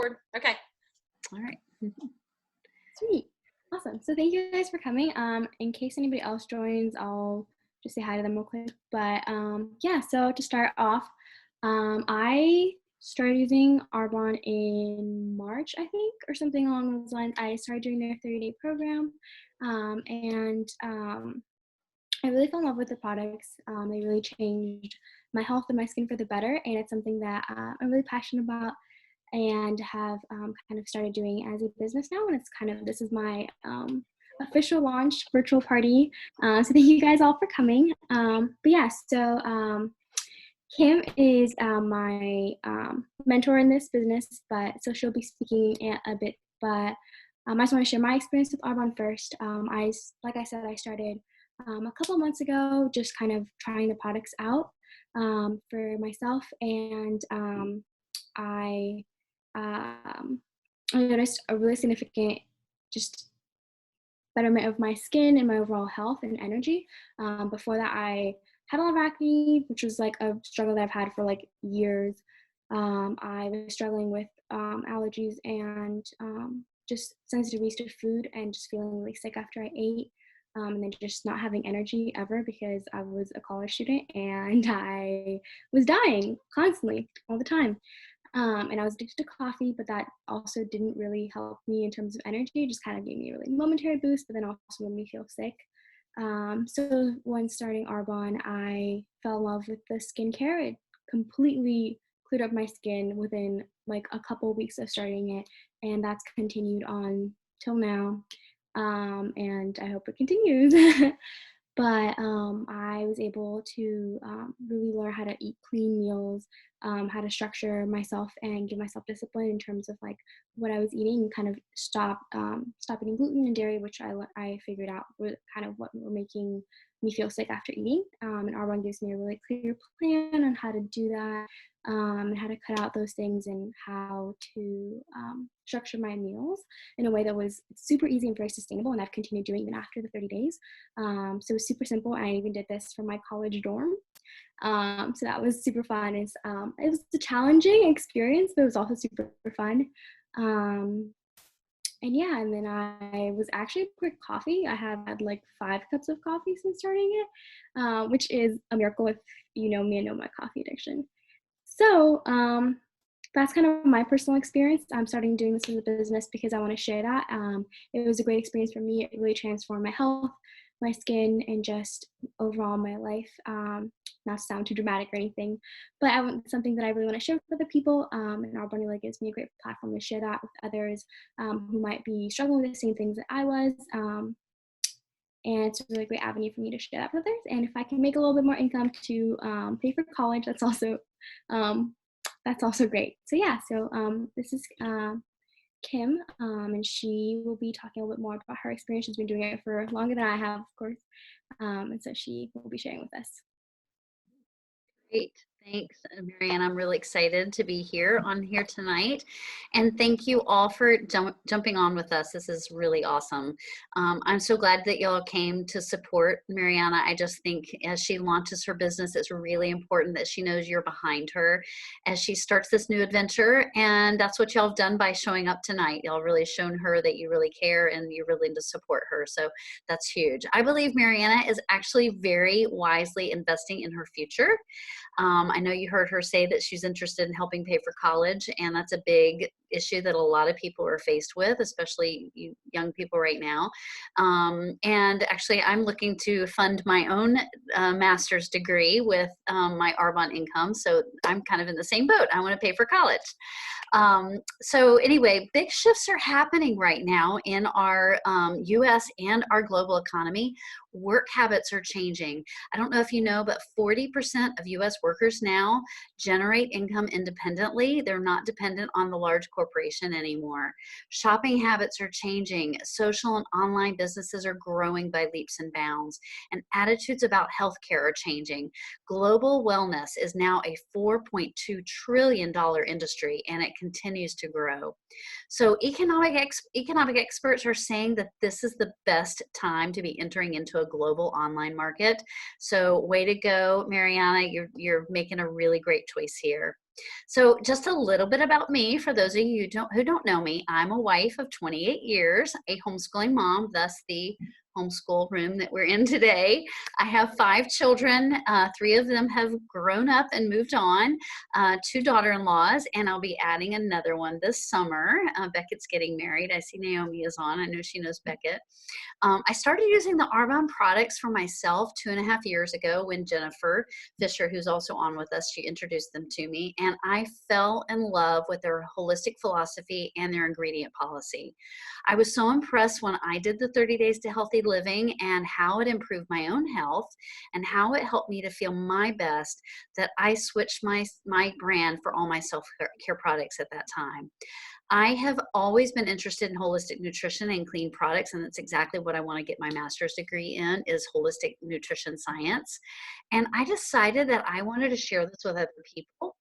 record. Okay. All right. Sweet. Awesome. So thank you guys for coming. In case anybody else joins, I'll just say hi to them real quick. But yeah, so to start off, I started using Arbonne in March, I think, or something along those lines. I started doing their 30-day program, and I really fell in love with the products. They really changed my health and my skin for the better, and it's something that I'm really passionate about and have kind of started doing as a business now. And it's kind of, this is my official launch virtual party. So thank you guys all for coming. But yeah, so Kim is my mentor in this business, but so she'll be speaking a bit. But I just want to share my experience with Arbonne first. Like I said, I started a couple months ago, just kind of trying the products out for myself, and I noticed a really significant just betterment of my skin and my overall health and energy. Before that, I had a lot of acne, which was like a struggle that I've had for like years. I was struggling with allergies and just sensitivities to food, and just feeling really sick after I ate. And then just not having energy ever because I was a college student and I was dying constantly all the time. And I was addicted to coffee, but that also didn't really help me in terms of energy. It just kind of gave me a really momentary boost, but then also made me feel sick. So when starting Arbonne, I fell in love with the skincare. It completely cleared up my skin within like a couple weeks of starting it, and that's continued on till now. And I hope it continues. But I was able to really learn how to eat clean meals, how to structure myself and give myself discipline in terms of like what I was eating, and kind of stop eating gluten and dairy, which I figured out were kind of what were making me feel sick after eating. And Arbonne gives me a really clear plan on how to do that, and how to cut out those things, and how to structure my meals in a way that was super easy and very sustainable, and I've continued doing even after the 30 days. So it was super simple. I even did this from my college dorm. So that was super fun. It was a challenging experience, but it was also super fun. And yeah, and then I was actually quick coffee. I have had like 5 cups of coffee since starting it, which is a miracle if you know me and know my coffee addiction. So that's kind of my personal experience. I'm starting doing this as a business because I want to share that. It was a great experience for me. It really transformed my health, my skin, and just overall my life. Not to sound too dramatic or anything, but I want something that I really want to share with other people. And Arbonne really gives me a great platform to share that with others who might be struggling with the same things that I was. And it's a really great avenue for me to share that with others. And if I can make a little bit more income to pay for college, that's also great. So yeah, so this is Kim, and she will be talking a little bit more about her experience. She's been doing it for longer than I have, of course, and so she will be sharing with us. Great. Thanks, Mariana. I'm really excited to be here tonight. And thank you all for jumping on with us. This is really awesome. I'm so glad that y'all came to support Mariana. I just think as she launches her business, it's really important that she knows you're behind her as she starts this new adventure. And that's what y'all have done by showing up tonight. Y'all really shown her that you really care and you're willing to support her. So that's huge. I believe Mariana is actually very wisely investing in her future. I know you heard her say that she's interested in helping pay for college, and that's a big issue that a lot of people are faced with, especially you young people right now. And actually, I'm looking to fund my own master's degree with my Arbonne income, so I'm kind of in the same boat. I want to pay for college. So anyway, big shifts are happening right now in our U.S. and our global economy. Work habits are changing. I don't know if you know, but 40% of U.S. workers now generate income independently. They're not dependent on the large corporation anymore. Shopping habits are changing. Social and online businesses are growing by leaps and bounds. And attitudes about healthcare are changing. Global wellness is now a $4.2 trillion industry, and it continues to grow. So economic experts are saying that this is the best time to be entering into a global online market. So way to go, Mariana. You're making a really great choice here. So just a little bit about me for those of you who don't know me. I'm a wife of 28 years, a homeschooling mom, thus the homeschool room that we're in today. I have 5 children. 3 of them have grown up and moved on, 2 daughter-in-laws, and I'll be adding another one this summer. Beckett's getting married. I see Naomi is on. I know she knows Beckett. I started using the Arbonne products for myself 2.5 years ago when Jennifer Fisher, who's also on with us, she introduced them to me, and I fell in love with their holistic philosophy and their ingredient policy. I was so impressed when I did the 30 Days to Healthy Living and how it improved my own health and how it helped me to feel my best that I switched my brand for all my self-care products at that time. I have always been interested in holistic nutrition and clean products, and that's exactly what I want to get my master's degree in is holistic nutrition science. And I decided that I wanted to share this with other people.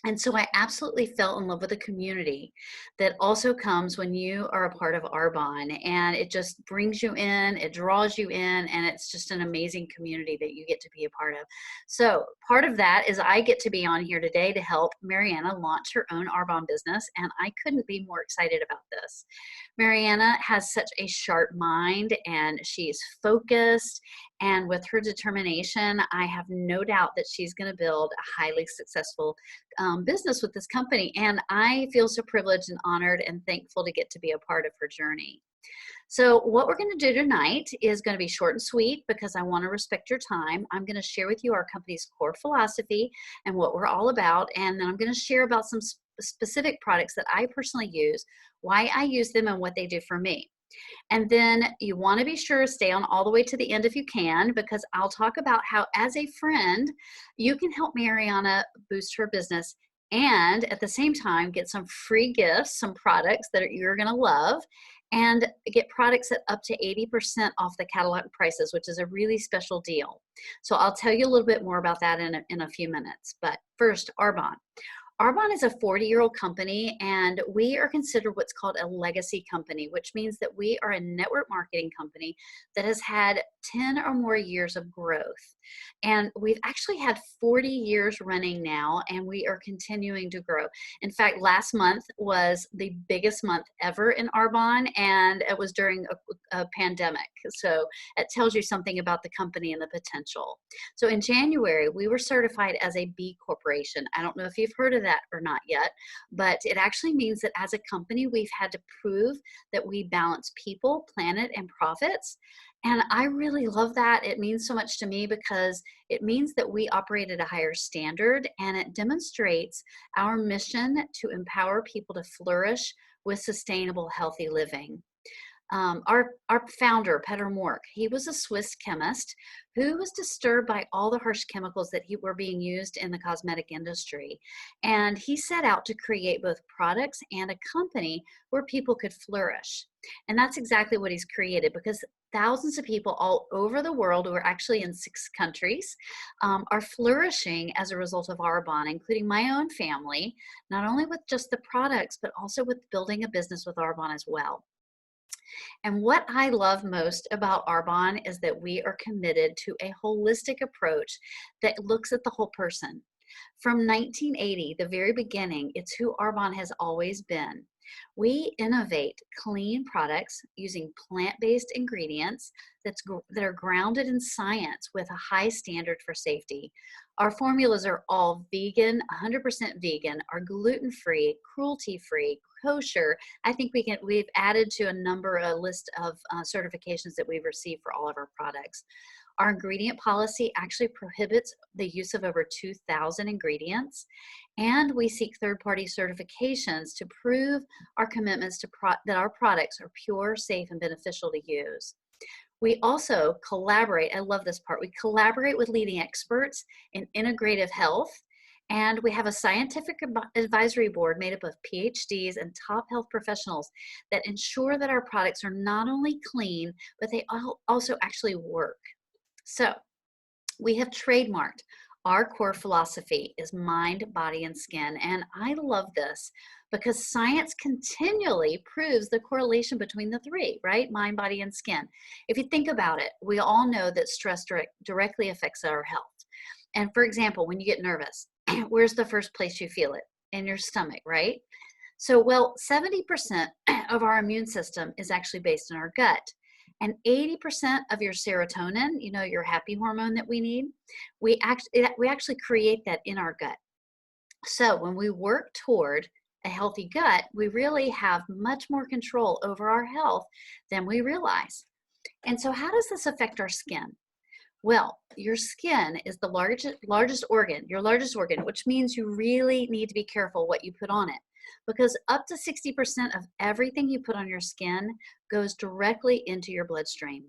And so I absolutely fell in love with the community that also comes when you are a part of Arbonne, and it just brings you in, it draws you in, and it's just an amazing community that you get to be a part of. So part of that is I get to be on here today to help Mariana launch her own Arbonne business, and I couldn't be more excited about this. Mariana has such a sharp mind, and she's focused, and with her determination, I have no doubt that she's going to build a highly successful business with this company. And I feel so privileged and honored and thankful to get to be a part of her journey. So what we're going to do tonight is going to be short and sweet because I want to respect your time. I'm going to share with you our company's core philosophy and what we're all about. And then I'm going to share about some specific products that I personally use, why I use them, and what they do for me. And then you want to be sure to stay on all the way to the end if you can, because I'll talk about how, as a friend, you can help Mariana boost her business and at the same time get some free gifts, some products that you're going to love, and get products at up to 80% off the catalog prices, which is a really special deal. So I'll tell you a little bit more about that in a few minutes. But first, Arbonne. Arbonne is a 40-year-old company, and we are considered what's called a legacy company, which means that we are a network marketing company that has had 10 or more years of growth. And we've actually had 40 years running now, and we are continuing to grow. In fact, last month was the biggest month ever in Arbonne, and it was during a pandemic. So it tells you something about the company and the potential. So in January, we were certified as a B Corporation. I don't know if you've heard of that or not yet, but it actually means that as a company, we've had to prove that we balance people, planet, and profits. And I really love that. It means so much to me because it means that we operate at a higher standard, and it demonstrates our mission to empower people to flourish with sustainable, healthy living. Our founder, Peter Mork, he was a Swiss chemist who was disturbed by all the harsh chemicals that were being used in the cosmetic industry. And he set out to create both products and a company where people could flourish. And that's exactly what he's created, because thousands of people all over the world, who are actually in 6 countries, are flourishing as a result of Arbonne, including my own family, not only with just the products, but also with building a business with Arbonne as well. And what I love most about Arbonne is that we are committed to a holistic approach that looks at the whole person. From 1980, the very beginning, it's who Arbonne has always been. We innovate clean products using plant-based ingredients that are grounded in science with a high standard for safety. Our formulas are all vegan, 100% vegan, are gluten-free, cruelty-free, kosher. I think we've added to a list of certifications that we've received for all of our products. Our ingredient policy actually prohibits the use of over 2,000 ingredients, and we seek third-party certifications to prove our commitments that our products are pure, safe, and beneficial to use. We also collaborate, I love this part, we collaborate with leading experts in integrative health, and we have a scientific advisory board made up of PhDs and top health professionals that ensure that our products are not only clean, but they also actually work. So we have trademarked our core philosophy is mind, body, and skin. And I love this because science continually proves the correlation between the three, right? Mind, body, and skin. If you think about it, we all know that stress directly affects our health. And for example, when you get nervous, where's the first place you feel it? In your stomach, right? So, well, 70% of our immune system is actually based in our gut. And 80% of your serotonin, you know, your happy hormone that we need, we actually create that in our gut. So when we work toward a healthy gut, we really have much more control over our health than we realize. And so how does this affect our skin? Well, your skin is the largest organ, your largest organ, which means you really need to be careful what you put on it, because up to 60% of everything you put on your skin goes directly into your bloodstream,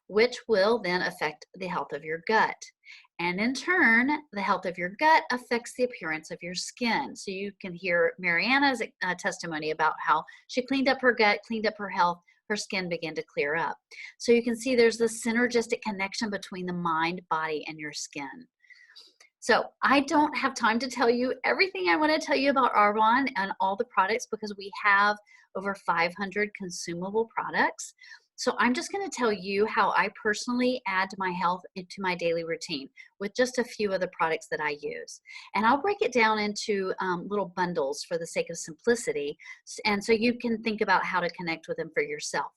which will then affect the health of your gut. And in turn, the health of your gut affects the appearance of your skin. So you can hear Mariana's testimony about how she cleaned up her gut, cleaned up her health, her skin began to clear up. So you can see there's this synergistic connection between the mind, body, and your skin. So I don't have time to tell you everything I want to tell you about Arbonne and all the products, because we have over 500 consumable products. So I'm just going to tell you how I personally add my health into my daily routine with just a few of the products that I use. And I'll break it down into little bundles for the sake of simplicity. And so you can think about how to connect with them for yourself.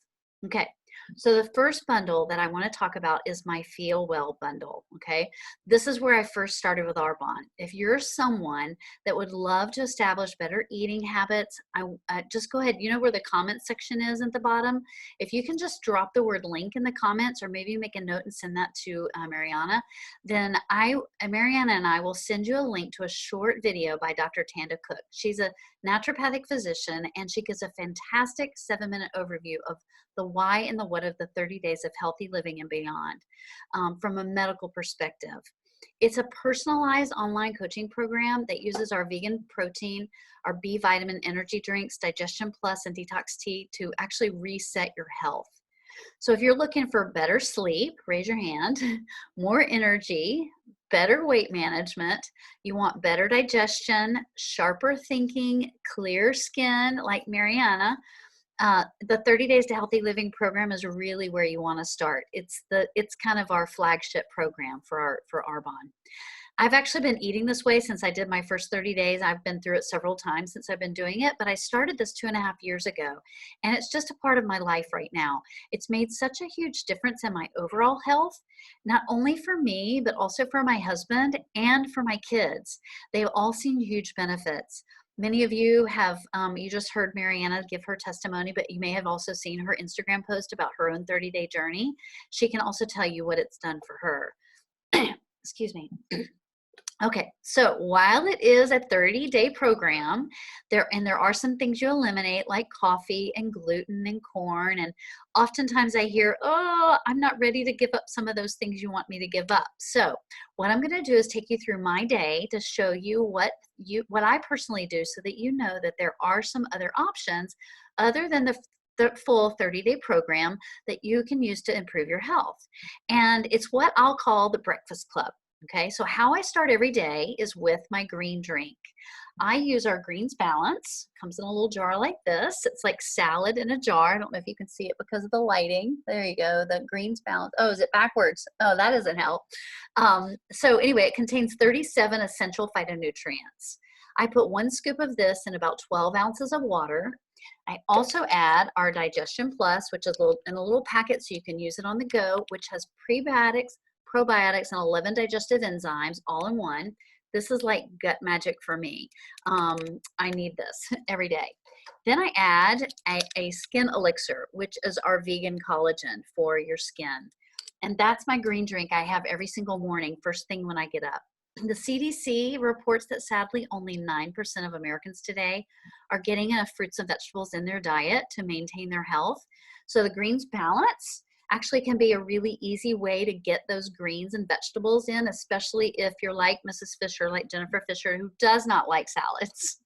Okay. So the first bundle that I want to talk about is my Feel Well bundle, okay? This is where I first started with Arbonne. If you're someone that would love to establish better eating habits, just go ahead. You know where the comment section is at the bottom? If you can just drop the word link in the comments, or maybe make a note and send that to Mariana, then Mariana and I will send you a link to a short video by Dr. Tanda Cook. She's a naturopathic physician, and she gives a fantastic 7-minute overview of the why and the what of the 30 days of healthy living and beyond from a medical perspective. It's a personalized online coaching program that uses our vegan protein, our B vitamin energy drinks, Digestion Plus, and Detox Tea to actually reset your health. So if you're looking for better sleep, raise your hand, more energy, better weight management, you want better digestion, sharper thinking, clear skin like Mariana, the 30 Days to Healthy Living program is really where you want to start. It's kind of our flagship program for Arbonne. I've actually been eating this way since I did my first 30 days. I've been through it several times since I've been doing it, but I started this 2.5 years ago, and it's just a part of my life right now. It's made such a huge difference in my overall health, not only for me, but also for my husband and for my kids. They've all seen huge benefits. Many of you have, you just heard Mariana give her testimony, but you may have also seen her Instagram post about her own 30-day journey. She can also tell you what it's done for her. Excuse me. Okay, so while it is a 30-day program, there are some things you eliminate, like coffee and gluten and corn, and oftentimes I hear, oh, I'm not ready to give up some of those things you want me to give up. So what I'm going to do is take you through my day to show you what I personally do, so that you know that there are some other options other than the full 30-day program that you can use to improve your health. And it's what I'll call the breakfast club. Okay, so how I start every day is with my green drink. I use our Greens Balance. Comes in a little jar like this. It's like salad in a jar. I don't know if you can see it because of the lighting. There you go, the Greens Balance. Oh, is it backwards? Oh, that doesn't help. So anyway, it contains 37 essential phytonutrients. I put 1 scoop of this in about 12 ounces of water. I also add our Digestion Plus, which is in a little packet so you can use it on the go, which has prebiotics, probiotics, and 11 digestive enzymes all in one. This is like gut magic for me. I need this every day. Then I add a skin elixir, which is our vegan collagen for your skin. And that's my green drink I have every single morning, first thing when I get up. The CDC reports that sadly only 9% of Americans today are getting enough fruits and vegetables in their diet to maintain their health. So the Greens Balance actually can be a really easy way to get those greens and vegetables in, especially if you're like Mrs. Fisher, like Jennifer Fisher, who does not like salads.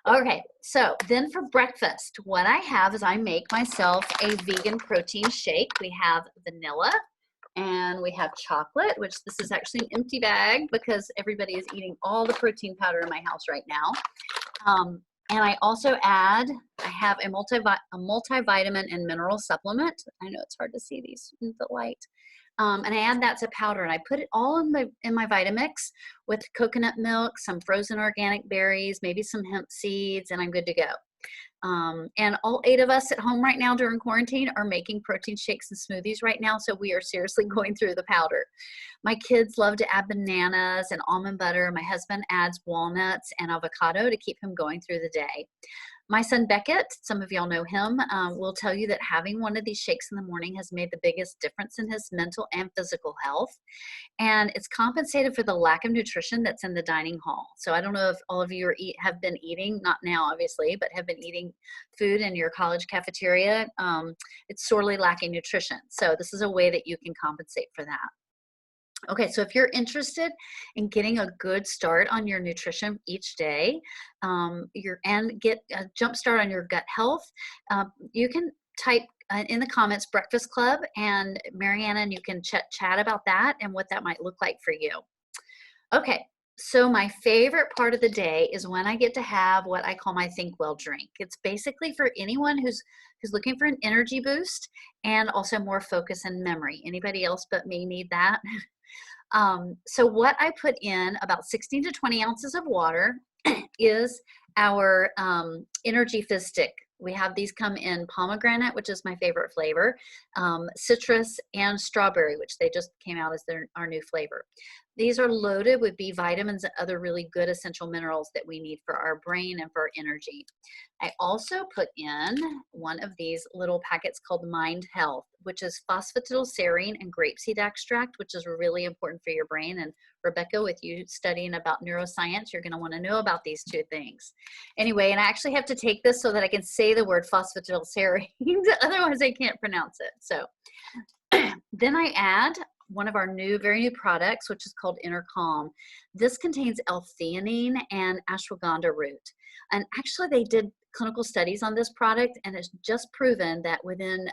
Okay, so then for breakfast, what I have is I make myself a vegan protein shake. We have vanilla and we have chocolate, which this is actually an empty bag because everybody is eating all the protein powder in my house right now. And I also add, I have a multivitamin and mineral supplement. I know it's hard to see these in the light. And I add that to powder, and I put it all in my Vitamix with coconut milk, some frozen organic berries, maybe some hemp seeds, and I'm good to go. And all 8 of us at home right now during quarantine are making protein shakes and smoothies right now, so we are seriously going through the powder. My kids love to add bananas and almond butter. My husband adds walnuts and avocado to keep him going through the day. My son Beckett, some of y'all know him, will tell you that having one of these shakes in the morning has made the biggest difference in his mental and physical health. And it's compensated for the lack of nutrition that's in the dining hall. So I don't know if all of you have been eating, not now obviously, but have been eating food in your college cafeteria. It's sorely lacking nutrition. So this is a way that you can compensate for that. Okay, so if you're interested in getting a good start on your nutrition each day, and get a jump start on your gut health, you can type in the comments Breakfast Club and Mariana, and you can chat about that and what that might look like for you. Okay, so my favorite part of the day is when I get to have what I call my Think Well drink. It's basically for anyone who's looking for an energy boost and also more focus and memory. Anybody else but me need that? So what I put in about 16 to 20 ounces of water is our energy fizz stick. We have these come in pomegranate, which is my favorite flavor, citrus, and strawberry, which they just came out as our new flavor. These are loaded with B vitamins and other really good essential minerals that we need for our brain and for our energy. I also put in one of these little packets called Mind Health, which is phosphatidylserine and grapeseed extract, which is really important for your brain. And Rebecca, with you studying about neuroscience, you're going to want to know about these 2 things. Anyway, and I actually have to take this so that I can say the word phosphatidylserine, otherwise I can't pronounce it. So then I add one of our very new products, which is called Inner Calm. This contains L-theanine and ashwagandha root. And actually they did clinical studies on this product, and it's just proven that within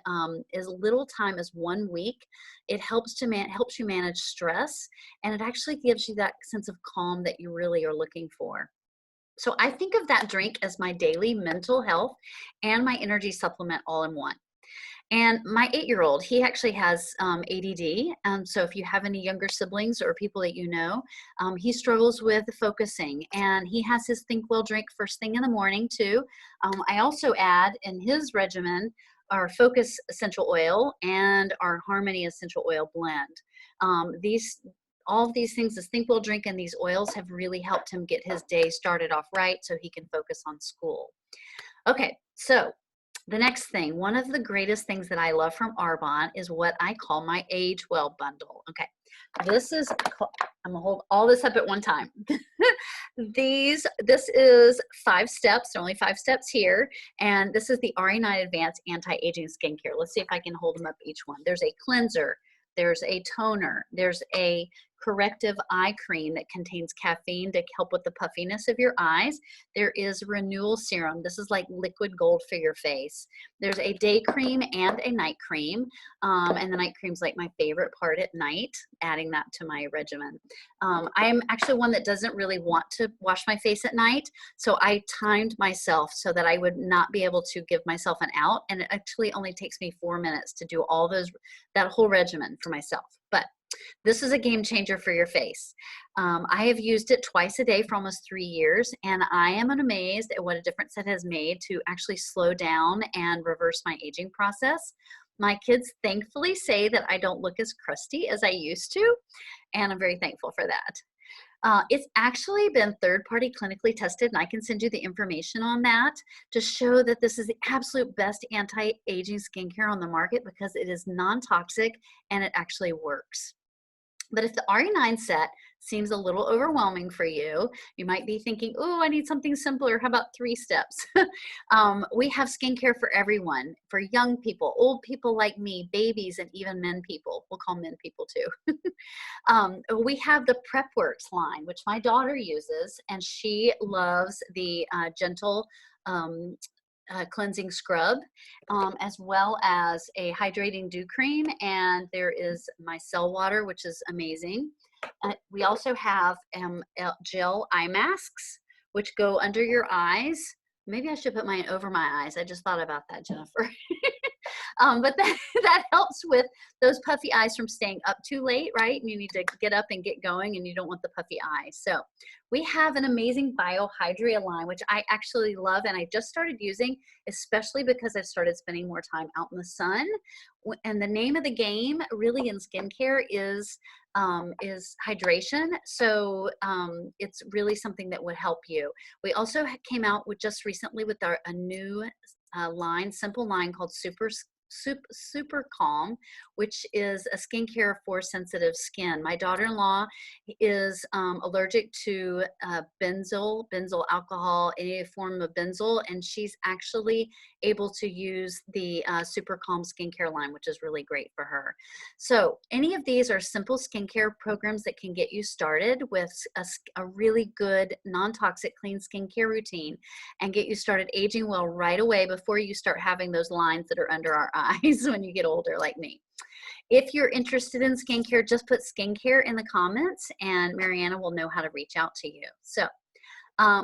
as little time as 1 week, it helps you manage stress, and it actually gives you that sense of calm that you really are looking for. So I think of that drink as my daily mental health and my energy supplement all in one. And my 8-year-old, he actually has ADD. So if you have any younger siblings or people that you know, he struggles with focusing. And he has his Think Well drink first thing in the morning too. I also add in his regimen our Focus essential oil and our Harmony essential oil blend. All of these things, this Think Well drink and these oils have really helped him get his day started off right so he can focus on school. Okay, so the next thing, one of the greatest things that I love from Arbonne is what I call my Age Well bundle. Okay, this is, I'm gonna hold all this up at one time. This is 5 steps, there are only 5 steps here, and this is the RE9 Advanced Anti-Aging Skincare. Let's see if I can hold them up each one. There's a cleanser, there's a toner, there's a corrective eye cream that contains caffeine to help with the puffiness of your eyes. There is renewal serum. This is like liquid gold for your face. There's a day cream and a night cream. And the night cream's like my favorite part at night, adding that to my regimen. I'm actually one that doesn't really want to wash my face at night. So I timed myself so that I would not be able to give myself an out. And it actually only takes me 4 minutes to do that whole regimen for myself. But this is a game changer for your face. I have used it twice a day for almost 3 years, and I am amazed at what a difference it has made to actually slow down and reverse my aging process. My kids thankfully say that I don't look as crusty as I used to, and I'm very thankful for that. It's actually been third-party clinically tested, and I can send you the information on that to show that this is the absolute best anti-aging skincare on the market because it is non-toxic and it actually works. But if the RE9 set seems a little overwhelming for you, you might be thinking, oh, I need something simpler. How about 3 steps? We have skincare for everyone, for young people, old people like me, babies, and even men people. We'll call men people too. We have the PrepWorks line, which my daughter uses, and she loves the gentle cleansing scrub, as well as a hydrating dew cream, and there is my cell water, which is amazing. We also have gel eye masks, which go under your eyes Maybe I should put mine over my eyes. I just thought about that, Jennifer. But that, that helps with those puffy eyes from staying up too late, right? And you need to get up and get going, and you don't want the puffy eyes. So we have an amazing Biohydria line, which I actually love, and I just started using, especially because I've started spending more time out in the sun. And the name of the game really in skincare is hydration. So it's really something that would help you. We also came out with just recently with a new simple line called Super Calm, which is a skincare for sensitive skin. My daughter-in-law is allergic to benzyl alcohol, any form of benzyl, and she's actually able to use the Super Calm skincare line, which is really great for her. So any of these are simple skincare programs that can get you started with a really good non-toxic clean skincare routine and get you started aging well right away before you start having those lines that are under our eyes when you get older like me. If you're interested in skincare, just put skincare in the comments and Mariana will know how to reach out to you. So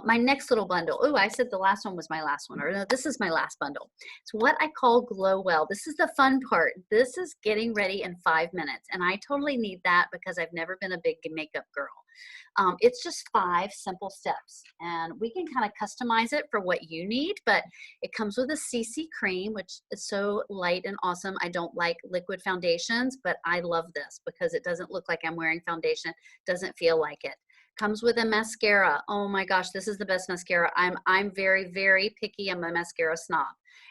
my next little bundle. Oh, I said the last one was my last one, or no, this is my last bundle. It's what I call Glow Well. This is the fun part. This is getting ready in 5 minutes, and I totally need that because I've never been a big makeup girl. It's just 5 simple steps, and we can kind of customize it for what you need, but it comes with a CC cream, which is so light and awesome. I don't like liquid foundations, but I love this because it doesn't look like I'm wearing foundation, doesn't feel like it. Comes with a mascara. Oh my gosh, this is the best mascara. I'm very, very picky. I'm a mascara snob.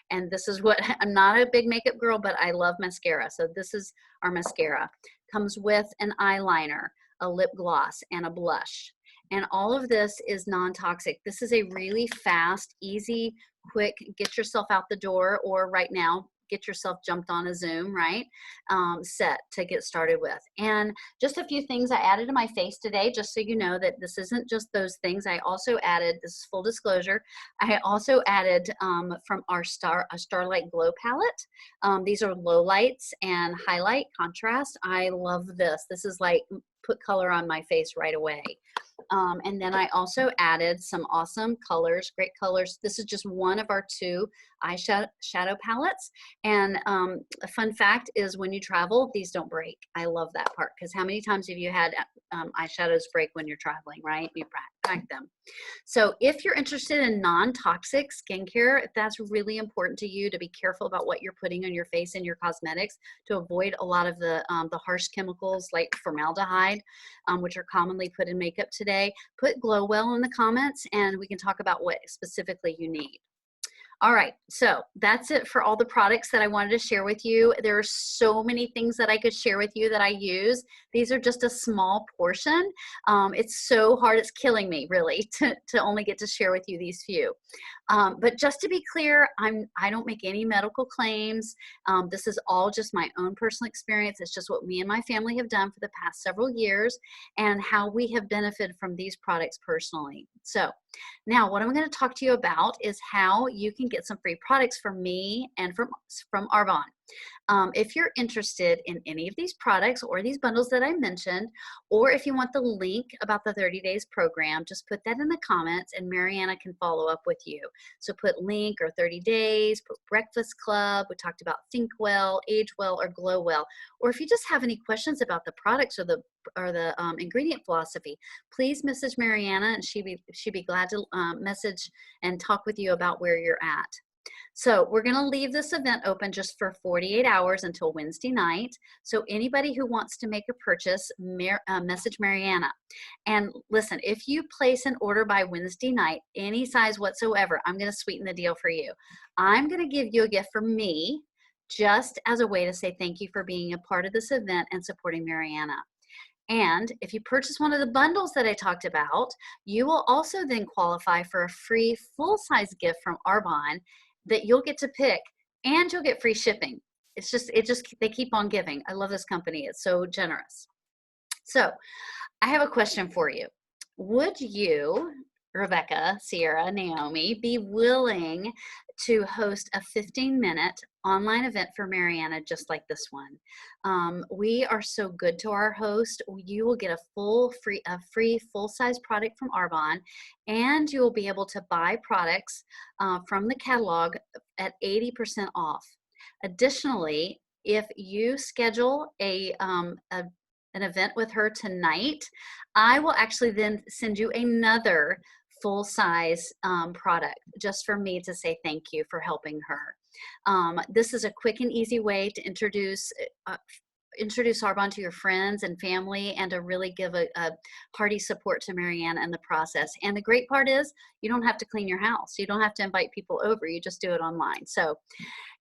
And this is what, I'm not a big makeup girl, but I love mascara. So this is our mascara. Comes with an eyeliner, a lip gloss, and a blush. And all of this is non-toxic. This is a really fast, easy, quick, get yourself out the door, or right now, get yourself jumped on a Zoom, right? Set to get started with. And just a few things I added to my face today, just so you know that this isn't just those things. I also added, this is full disclosure, I also added from our Starlight Glow palette. These are low lights and highlight contrast. I love this. This is like put color on my face right away. And then I also added some awesome colors, great colors. This is just one of our 2 eyeshadow palettes. And a fun fact is when you travel, these don't break. I love that part because how many times have you had eyeshadows break when you're traveling, right? You pack them. So if you're interested in non-toxic skincare, if that's really important to you to be careful about what you're putting on your face and your cosmetics to avoid a lot of the harsh chemicals like formaldehyde, which are commonly put in makeup today, put Glow Well in the comments and we can talk about what specifically you need. All right, so that's it for all the products that I wanted to share with you. There are so many things that I could share with you that I use. These are just a small portion. It's so hard, it's killing me really to only get to share with you these few. But just to be clear, I don't make any medical claims. This is all just my own personal experience. It's just what me and my family have done for the past several years and how we have benefited from these products personally. So now what I'm going to talk to you about is how you can get some free products from me and from Arbonne. If you're interested in any of these products or these bundles that I mentioned, or if you want the link about the 30 days program, just put that in the comments and Mariana can follow up with you. So put link or 30 days, put breakfast club. We talked about think well, age well, or glow well. Or if you just have any questions about the products or the ingredient philosophy, please message Mariana and she'd be glad to message and talk with you about where you're at. So we're going to leave this event open just for 48 hours until Wednesday night. So anybody who wants to make a purchase, message Mariana. And listen, if you place an order by Wednesday night, any size whatsoever, I'm going to sweeten the deal for you. I'm going to give you a gift from me just as a way to say thank you for being a part of this event and supporting Mariana. And if you purchase one of the bundles that I talked about, you will also then qualify for a free full-size gift from Arbonne that you'll get to pick, and you'll get free shipping. They keep on giving. I love this company. It's so generous. So I have a question for you. Would you, Rebecca, Sierra, Naomi, be willing to host a 15-minute online event for Mariana just like this one. We are so good to our host. You will get a free full-size product from Arbonne, and you will be able to buy products from the catalog at 80% off. Additionally, if you schedule an event with her tonight, I will actually then send you another full-size product just for me to say thank you for helping her. This is a quick and easy way to introduce Arbonne to your friends and family, and to really give a hearty support to Mariana in the process. And the great part is you don't have to clean your house. You don't have to invite people over. You just do it online. So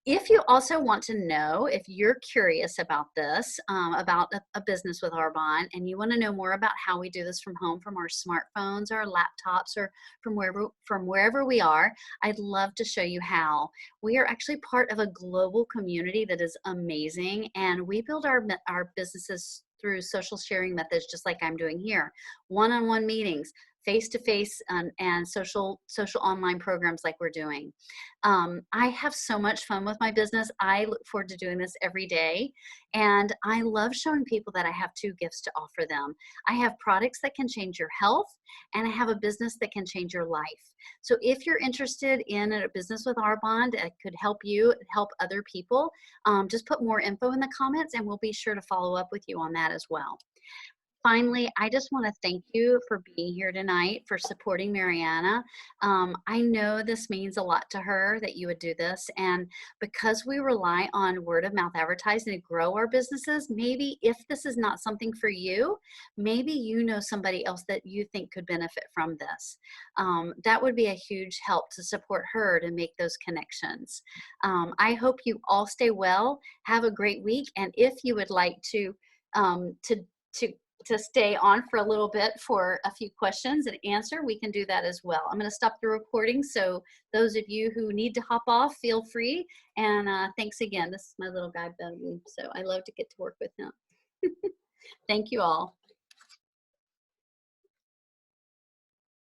if you also want to know, if you're curious about this, about a business with Arbonne, and you want to know more about how we do this from home, from our smartphones, our laptops, or from wherever we are, I'd love to show you how. We are actually part of a global community that is amazing, and we build our businesses through social sharing methods, just like I'm doing here. One-on-one meetings, face-to-face, and social online programs like we're doing. I have so much fun with my business. I look forward to doing this every day, and I love showing people that I have two gifts to offer them. I have products that can change your health, and I have a business that can change your life. So if you're interested in a business with Arbonne that could help you help other people, just put more info in the comments, and we'll be sure to follow up with you on that as well. Finally, I just want to thank you for being here tonight, for supporting Mariana. I know this means a lot to her that you would do this, and because we rely on word of mouth advertising to grow our businesses, maybe if this is not something for you, maybe you know somebody else that you think could benefit from this. That would be a huge help to support her to make those connections. I hope you all stay well, have a great week, and if you would like to to to stay on for a little bit for a few questions and answer, we can do that as well. I'm going to stop the recording, so those of you who need to hop off, feel free. And thanks again. This is my little guy, Bentley, so I love to get to work with him. Thank you all.